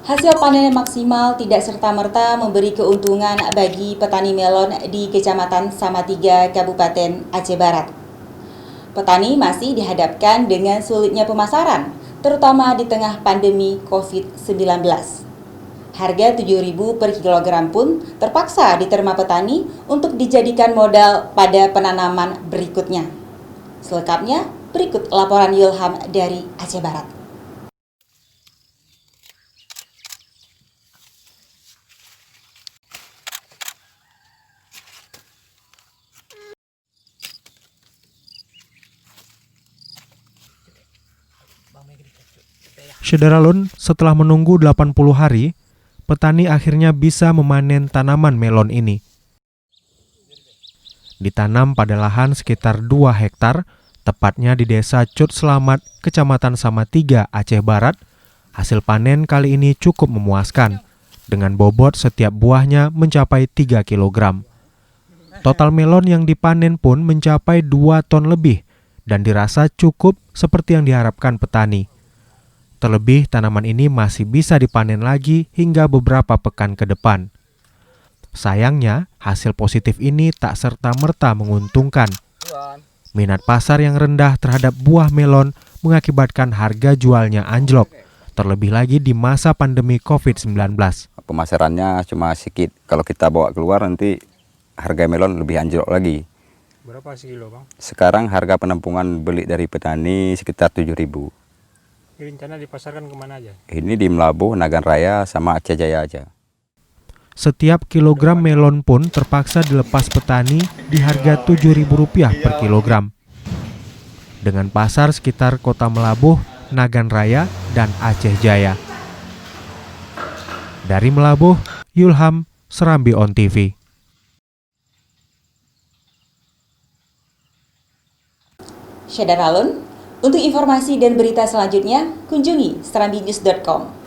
Hasil panen yang maksimal tidak serta-merta memberi keuntungan bagi petani melon di Kecamatan Salatiga, Kabupaten Aceh Barat. Petani masih dihadapkan dengan sulitnya pemasaran, terutama di tengah pandemi COVID-19. Harga Rp7.000 per kilogram pun terpaksa diterima petani untuk dijadikan modal pada penanaman berikutnya. Selengkapnya, berikut laporan Yulham dari Aceh Barat. Syederalun, setelah menunggu 80 hari, petani akhirnya bisa memanen tanaman melon ini. Ditanam pada lahan sekitar 2 hektar, tepatnya di Desa Cut Selamat, Kecamatan Salatiga, Aceh Barat. Hasil panen kali ini cukup memuaskan, dengan bobot setiap buahnya mencapai 3 kg. Total melon yang dipanen pun mencapai 2 ton lebih, dan dirasa cukup seperti yang diharapkan petani. Terlebih, tanaman ini masih bisa dipanen lagi hingga beberapa pekan ke depan. Sayangnya, hasil positif ini tak serta-merta menguntungkan. Minat pasar yang rendah terhadap buah melon mengakibatkan harga jualnya anjlok, terlebih lagi di masa pandemi COVID-19. Pemasarannya cuma sedikit. Kalau kita bawa keluar nanti harga melon lebih anjlok lagi. Berapa sekilo, Bang? Sekarang harga penampungan beli dari petani sekitar Rp7.000. Rencana dipasarkan kemana aja? Ini di Melabuh, Nagan Raya, sama Aceh Jaya aja. Setiap kilogram melon pun terpaksa dilepas petani di harga Rp7.000 per kilogram. Dengan pasar sekitar Kota Melabuh, Nagan Raya, dan Aceh Jaya. Dari Melabuh, Yulham, Serambi On TV. Syederalun, untuk informasi dan berita selanjutnya, kunjungi serambinews.com.